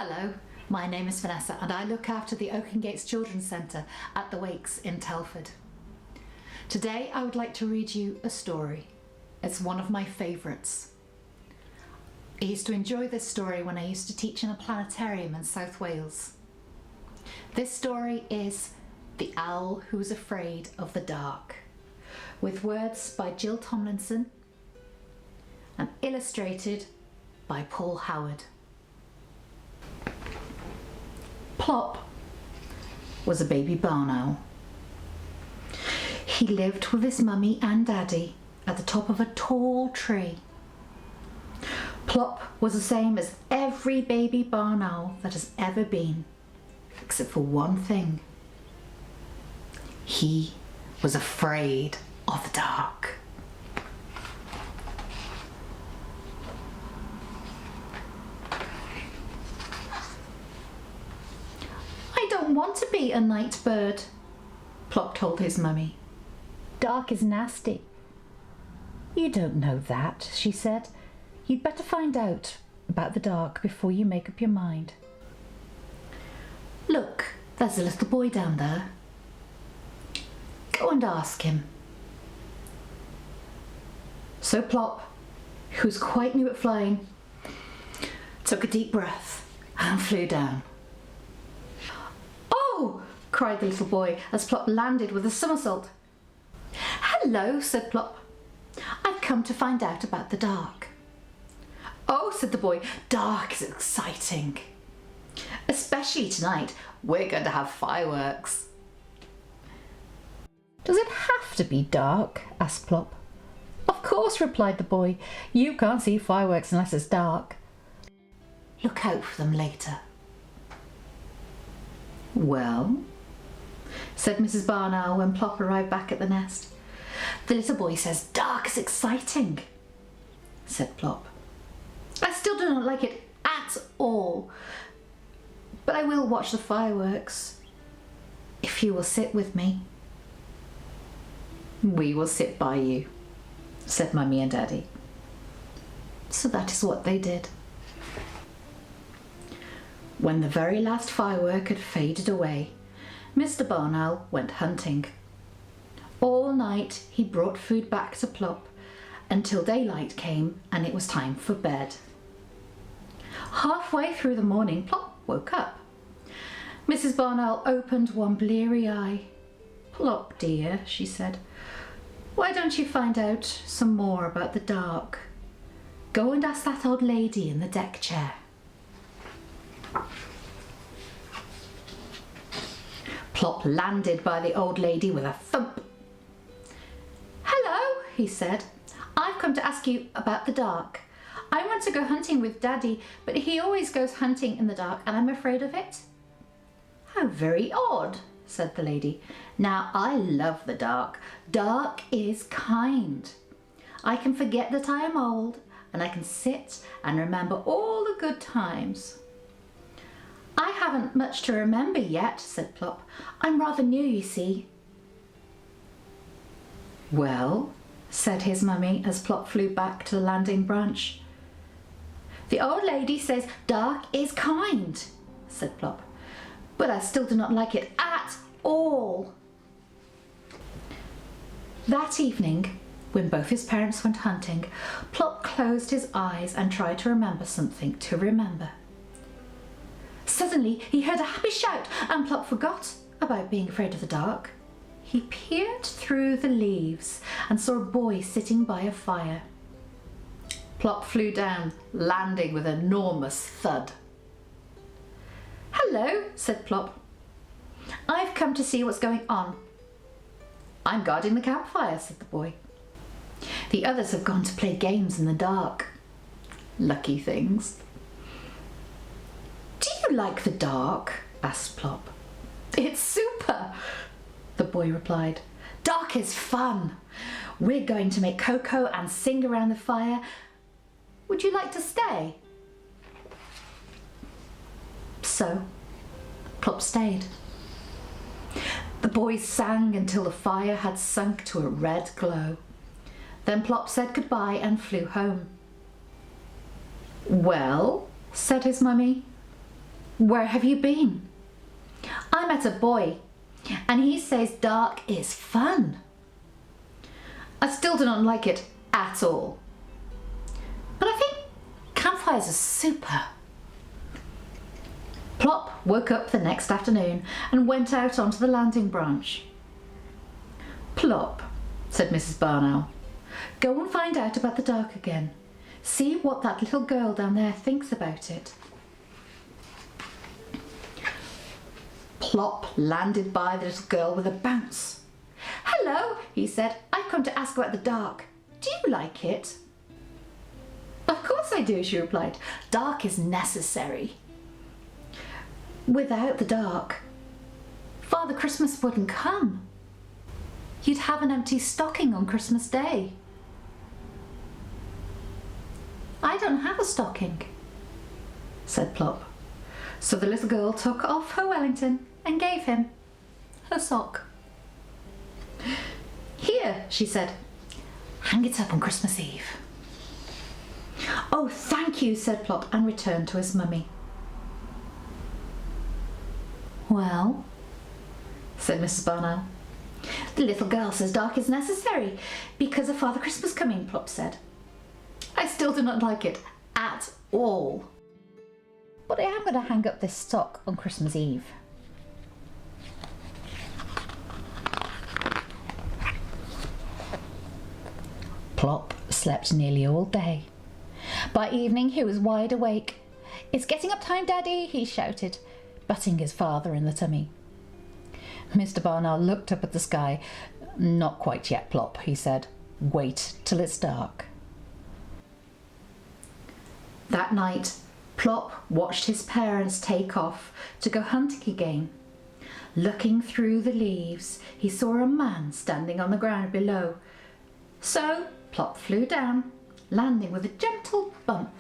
Hello, my name is Vanessa and I look after the Oakengates Children Centre at the Wakes in Telford. Today I would like to read you a story. It's one of my favourites. I used to enjoy this story when I used to teach in a planetarium in South Wales. This story is The Owl Who Was Afraid of the Dark, with words by Jill Tomlinson and illustrated by Paul Howard. Plop was a baby barn owl. He lived with his mummy and daddy at the top of a tall tree. Plop was the same as every baby barn owl that has ever been, except for one thing. He was afraid of the dark. I don't want to be a night bird, Plop told his mummy. Dark is nasty. You don't know that, she said. You'd better find out about the dark before you make up your mind. Look, there's a little boy down there. Go and ask him. So Plop, who was quite new at flying, took a deep breath and flew down. "Oh!" cried the little boy as Plop landed with a somersault. "Hello," said Plop. "I've come to find out about the dark." "Oh," said the boy, "dark is exciting. Especially tonight, we're going to have fireworks." "Does it have to be dark?" asked Plop. "Of course," replied the boy. "You can't see fireworks unless it's dark. Look out for them later." "Well," said Mrs. Barn Owl when Plop arrived back at the nest. "The little boy says dark is exciting," said Plop. "I still do not like it at all, but I will watch the fireworks if you will sit with me." "We will sit by you," said Mummy and Daddy. So that is what they did. When the very last firework had faded away, Mr. Barn Owl went hunting. All night he brought food back to Plop until daylight came and it was time for bed. Halfway through the morning, Plop woke up. Mrs. Barn Owl opened one bleary eye. "Plop, dear," she said, "why don't you find out some more about the dark? Go and ask that old lady in the deck chair." Plop landed by the old lady with a thump. "Hello," he said. "I've come to ask you about the dark. I want to go hunting with Daddy, but he always goes hunting in the dark and I'm afraid of it." "How very odd," said the lady. "Now I love the dark. Dark is kind. I can forget that I am old and I can sit and remember all the good times." "I haven't much to remember yet," said Plop. "I'm rather new, you see." "Well," said his mummy as Plop flew back to the landing branch. "The old lady says dark is kind," said Plop, "but I still do not like it at all." That evening, when both his parents went hunting, Plop closed his eyes and tried to remember something to remember. Suddenly he heard a happy shout and Plop forgot about being afraid of the dark. He peered through the leaves and saw a boy sitting by a fire. Plop flew down, landing with an enormous thud. "Hello," said Plop. "I've come to see what's going on." "I'm guarding the campfire," said the boy. "The others have gone to play games in the dark. Lucky things." "Do you like the dark?" asked Plop. "It's super," the boy replied. "Dark is fun. We're going to make cocoa and sing around the fire. Would you like to stay?" So Plop stayed. The boys sang until the fire had sunk to a red glow. Then Plop said goodbye and flew home. "Well," said his mummy, Where have you been? I met a boy, and he says dark is fun. I still do not like it at all. But I think campfires are super. Plop woke up the next afternoon and went out onto the landing branch. Plop, said Mrs. Barn Owl, go and find out about the dark again. See what that little girl down there thinks about it. Plop landed by the little girl with a bounce. Hello, he said. I've come to ask about the dark. Do you like it? Of course I do, she replied. Dark is necessary. Without the dark, Father Christmas wouldn't come. You'd have an empty stocking on Christmas Day. I don't have a stocking, said Plop. So the little girl took off her Wellington and gave him her sock. Here, she said, hang it up on Christmas Eve. Oh, thank you, said Plop, and returned to his mummy. Well, said Mrs. Barn Owl. The little girl says dark is necessary because of Father Christmas coming, Plop said. I still do not like it at all. But I am going to hang up this sock on Christmas Eve. Plop slept nearly all day. By evening he was wide awake. It's getting up time, Daddy, he shouted, butting his father in the tummy. Mr. Barn Owl looked up at the sky. Not quite yet, Plop, he said. Wait till it's dark. That night, Plop watched his parents take off to go hunting again. Looking through the leaves, he saw a man standing on the ground below. So Plop flew down, landing with a gentle bump.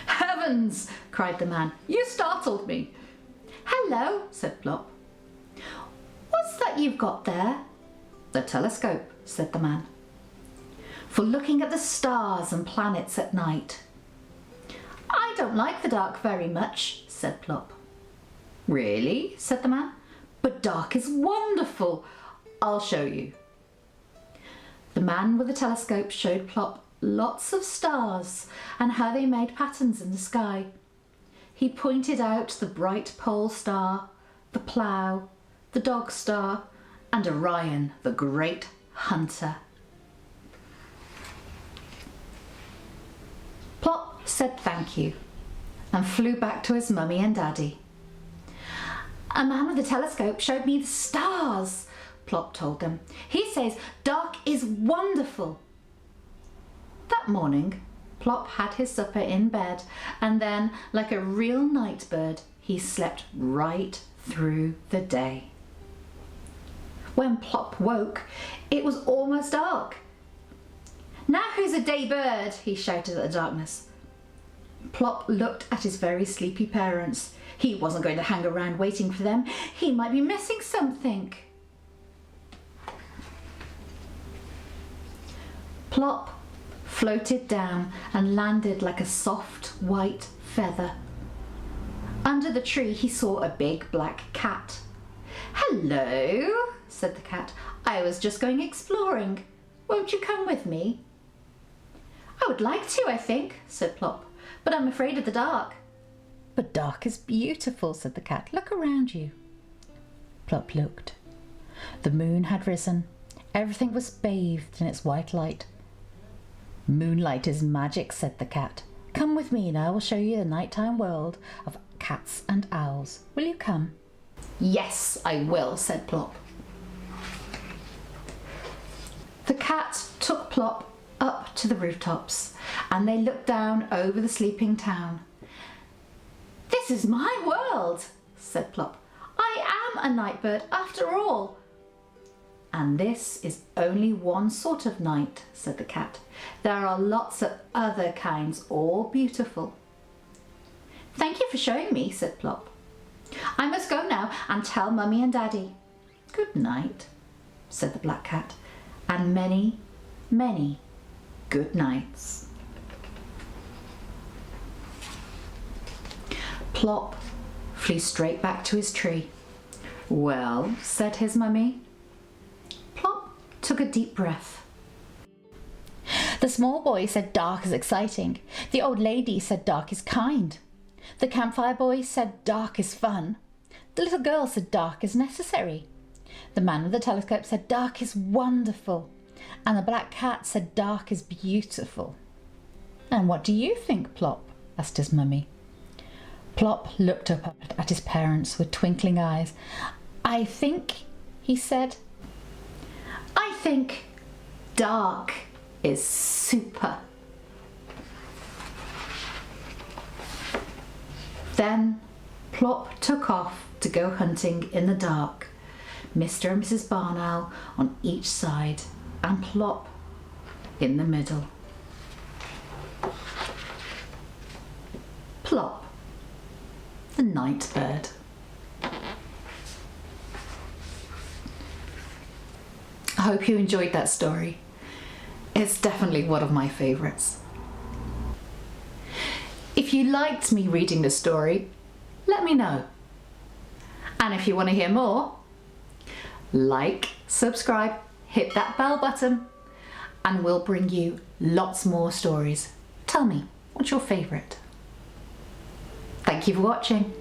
Heavens! Cried the man. You startled me. Hello, said Plop. What's that you've got there? The telescope, said the man. For looking at the stars and planets at night. I don't like the dark very much, said Plop. Really? Said the man. But dark is wonderful. I'll show you. The man with the telescope showed Plop lots of stars and how they made patterns in the sky. He pointed out the bright pole star, the plough, the dog star, and Orion, the great hunter. Plop said thank you and flew back to his mummy and daddy. A man with a telescope showed me the stars, Plop told them. He says dark is wonderful. That morning, Plop had his supper in bed, and then, like a real night bird, he slept right through the day. When Plop woke, it was almost dark. Now who's a day bird? He shouted at the darkness. Plop looked at his very sleepy parents. He wasn't going to hang around waiting for them. He might be missing something. Plop floated down and landed like a soft white feather. Under the tree he saw a big black cat. Hello, said the cat. I was just going exploring. Won't you come with me? I would like to, I think, said Plop, but I'm afraid of the dark. But dark is beautiful, said the cat. Look around you. Plop looked. The moon had risen. Everything was bathed in its white light. Moonlight is magic, said the cat. Come with me and I will show you the nighttime world of cats and owls. Will you come? Yes, I will, said Plop. The cat took Plop up to the rooftops and they looked down over the sleeping town. This is my world, said Plop. I am a night bird after all. And this is only one sort of night, said the cat. There are lots of other kinds, all beautiful. Thank you for showing me, said Plop. I must go now and tell Mummy and Daddy. Good night, said the black cat, and many, many good nights. Plop flew straight back to his tree. "Well," said his mummy. Plop took a deep breath. The small boy said dark is exciting. The old lady said dark is kind. The campfire boy said dark is fun. The little girl said dark is necessary. The man with the telescope said dark is wonderful. And the black cat said dark is beautiful. "And what do you think, Plop?" asked his mummy. Plop looked up at his parents with twinkling eyes. "I think," he said, "I think dark is super." Then Plop took off to go hunting in the dark, Mr. and Mrs. Barn Owl on each side and Plop in the middle. Plop, the night bird. I hope you enjoyed that story. It's definitely one of my favourites. If you liked me reading the story, let me know. And if you want to hear more, like, subscribe, hit that bell button, and we'll bring you lots more stories. Tell me, what's your favourite? Thank you for watching.